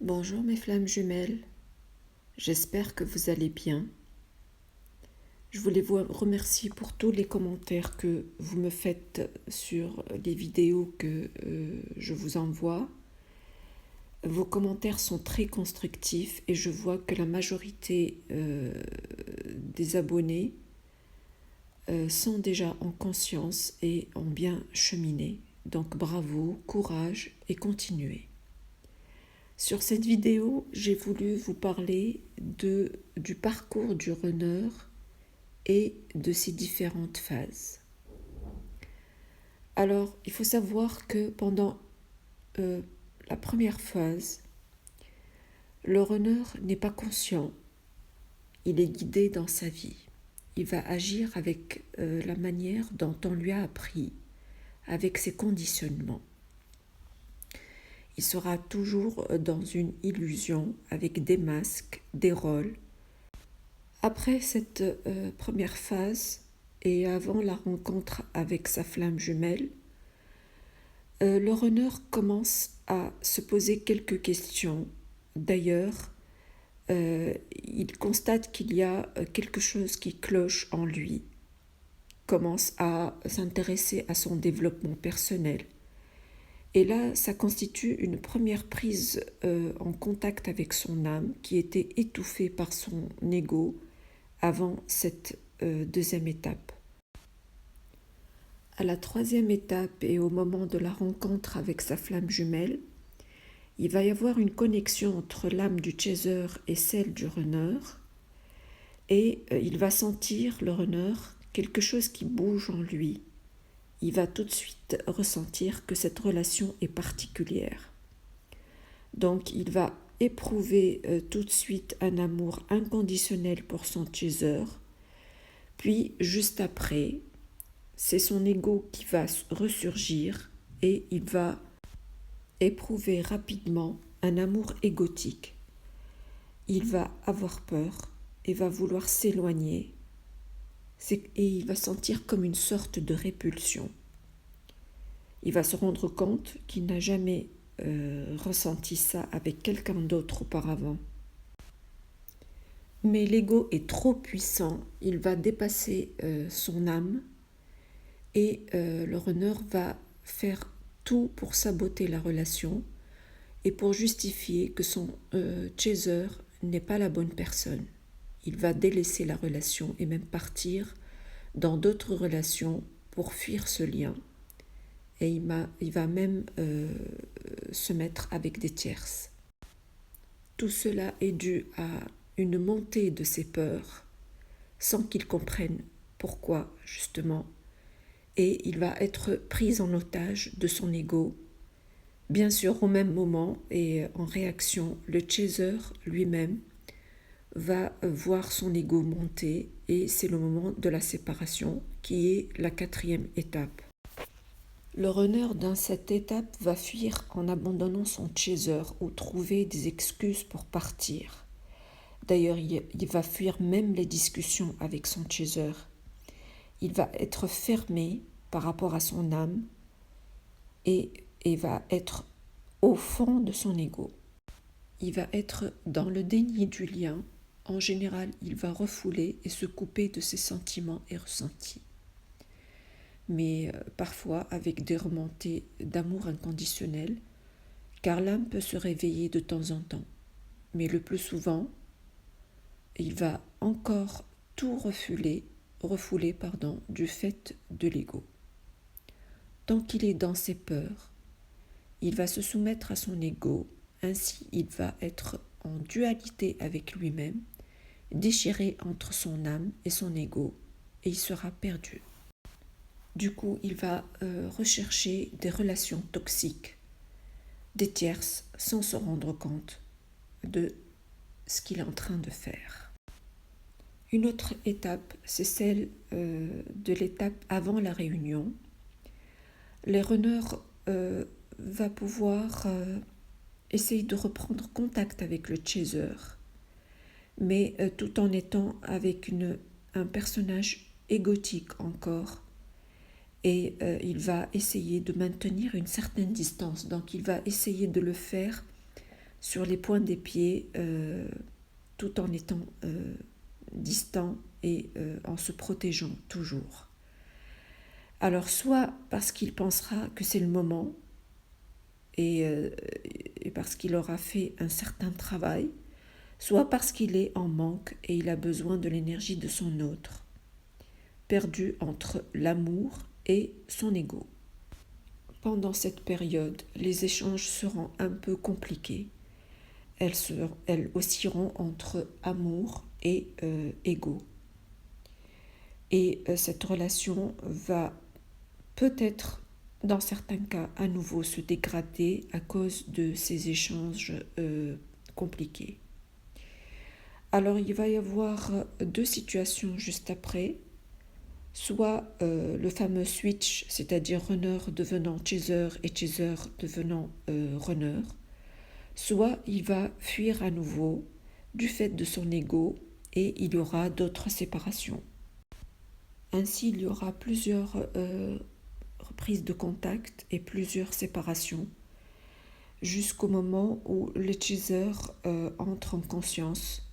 Bonjour mes flammes jumelles, j'espère que vous allez bien. Je voulais vous remercier pour tous les commentaires que vous me faites sur les vidéos que je vous envoie. Vos commentaires sont très constructifs et je vois que la majorité des abonnés sont déjà en conscience et ont bien cheminé. Donc bravo, courage et continuez. Sur cette vidéo, j'ai voulu vous parler du parcours du runner et de ses différentes phases. Alors, il faut savoir que pendant la première phase, le runner n'est pas conscient, il est guidé dans sa vie. Il va agir avec la manière dont on lui a appris, avec ses conditionnements. Il sera toujours dans une illusion avec des masques, des rôles. Après cette première phase et avant la rencontre avec sa flamme jumelle, le runner commence à se poser quelques questions. D'ailleurs, il constate qu'il y a quelque chose qui cloche en lui, commence à s'intéresser à son développement personnel. Et là, ça constitue une première prise en contact avec son âme qui était étouffée par son ego avant cette deuxième étape. À la troisième étape et au moment de la rencontre avec sa flamme jumelle, il va y avoir une connexion entre l'âme du chaser et celle du runner et il va sentir, le runner, quelque chose qui bouge en lui. Il va tout de suite ressentir que cette relation est particulière. Donc il va éprouver tout de suite un amour inconditionnel pour son chaser. Puis juste après, c'est son ego qui va ressurgir et il va éprouver rapidement un amour égotique. Il va avoir peur et va vouloir s'éloigner et il va sentir comme une sorte de répulsion. Il va se rendre compte qu'il n'a jamais ressenti ça avec quelqu'un d'autre auparavant. Mais l'ego est trop puissant, il va dépasser son âme et le runner va faire tout pour saboter la relation et pour justifier que son chaser n'est pas la bonne personne. Il va délaisser la relation et même partir dans d'autres relations pour fuir ce lien. Et il va même se mettre avec des tierces. Tout cela est dû à une montée de ses peurs sans qu'il comprenne pourquoi justement. Et il va être pris en otage de son ego. Bien sûr, au même moment et en réaction, le chaser lui-même va voir son ego monter et c'est le moment de la séparation qui est la quatrième étape. Le runner dans cette étape va fuir en abandonnant son chaser ou trouver des excuses pour partir. D'ailleurs, il va fuir même les discussions avec son chaser. Il va être fermé par rapport à son âme et va être au fond de son ego. Il va être dans le déni du lien. En général, il va refouler et se couper de ses sentiments et ressentis. Mais parfois avec des remontées d'amour inconditionnel, car l'âme peut se réveiller de temps en temps. Mais le plus souvent, il va encore tout refouler du fait de l'ego. Tant qu'il est dans ses peurs, il va se soumettre à son ego, ainsi il va être en dualité avec lui-même, déchiré entre son âme et son ego, et il sera perdu. Du coup, il va rechercher des relations toxiques, des tierces, sans se rendre compte de ce qu'il est en train de faire. Une autre étape, c'est celle de l'étape avant la réunion. Les runners va pouvoir essayer de reprendre contact avec le chaser, mais tout en étant avec un personnage égotique encore. Et il va essayer de maintenir une certaine distance. Donc il va essayer de le faire sur les points des pieds, tout en étant distant et en se protégeant toujours. Alors soit parce qu'il pensera que c'est le moment et parce qu'il aura fait un certain travail, soit parce qu'il est en manque et il a besoin de l'énergie de son autre, perdu entre l'amour et son ego. Pendant cette période, les échanges seront un peu compliqués. Elles oscilleront entre amour et ego. Et cette relation va peut-être, dans certains cas, à nouveau se dégrader à cause de ces échanges compliqués. Alors, il va y avoir deux situations juste après. Soit le fameux switch, c'est-à-dire runner devenant chaser et chaser devenant runner, soit il va fuir à nouveau du fait de son ego et il y aura d'autres séparations. Ainsi, il y aura plusieurs reprises de contact et plusieurs séparations jusqu'au moment où le chaser entre en conscience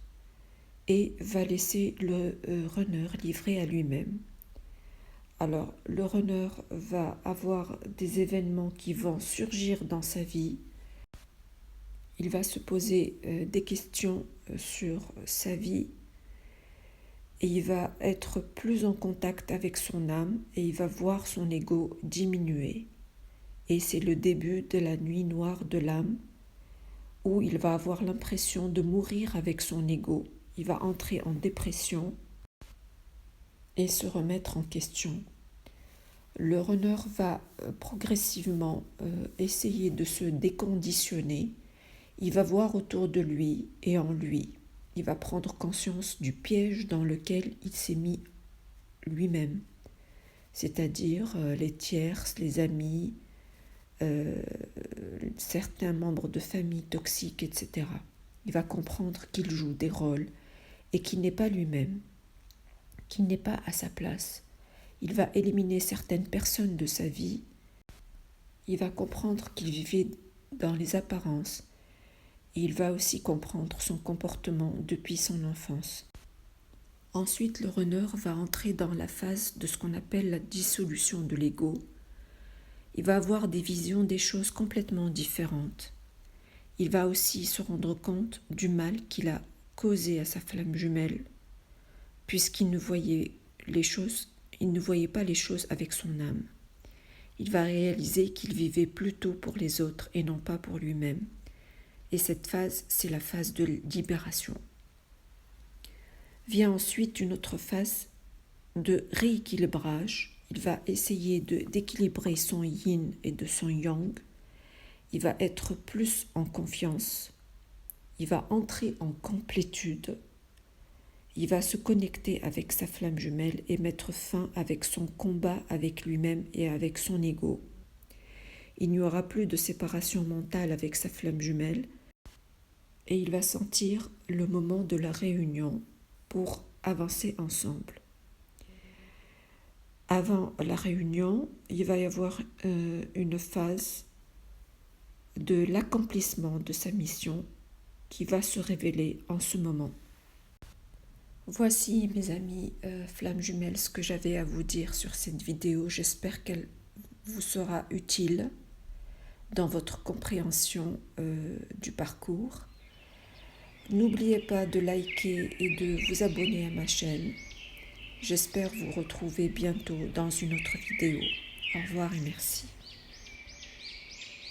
et va laisser le runner livré à lui-même. Alors, le runner va avoir des événements qui vont surgir dans sa vie. Il va se poser des questions sur sa vie et il va être plus en contact avec son âme et il va voir son ego diminuer. Et c'est le début de la nuit noire de l'âme où il va avoir l'impression de mourir avec son ego. Il va entrer en dépression et se remettre en question. Le runner va progressivement essayer de se déconditionner. Il va voir autour de lui et en lui. Il va prendre conscience du piège dans lequel il s'est mis lui-même, c'est-à-dire les tierces, les amis, certains membres de famille toxiques, etc. Il va comprendre qu'il joue des rôles et qu'il n'est pas lui-même, qu'il n'est pas à sa place. Il va éliminer certaines personnes de sa vie. Il va comprendre qu'il vivait dans les apparences. Et il va aussi comprendre son comportement depuis son enfance. Ensuite, le runner va entrer dans la phase de ce qu'on appelle la dissolution de l'ego. Il va avoir des visions des choses complètement différentes. Il va aussi se rendre compte du mal qu'il a causé à sa flamme jumelle, puisqu'il ne voyait pas les choses avec son âme. Il va réaliser qu'il vivait plutôt pour les autres et non pas pour lui-même. Et cette phase, c'est la phase de libération. Vient ensuite une autre phase de rééquilibrage. Il va essayer d'équilibrer son yin et de son yang. Il va être plus en confiance. Il va entrer en complétude. Il va se connecter avec sa flamme jumelle et mettre fin avec son combat avec lui-même et avec son ego. Il n'y aura plus de séparation mentale avec sa flamme jumelle et il va sentir le moment de la réunion pour avancer ensemble. Avant la réunion, il va y avoir une phase de l'accomplissement de sa mission qui va se révéler en ce moment. Voici, mes amis flammes jumelles, ce que j'avais à vous dire sur cette vidéo. J'espère qu'elle vous sera utile dans votre compréhension du parcours. N'oubliez pas de liker et de vous abonner à ma chaîne. J'espère vous retrouver bientôt dans une autre vidéo. Au revoir et merci.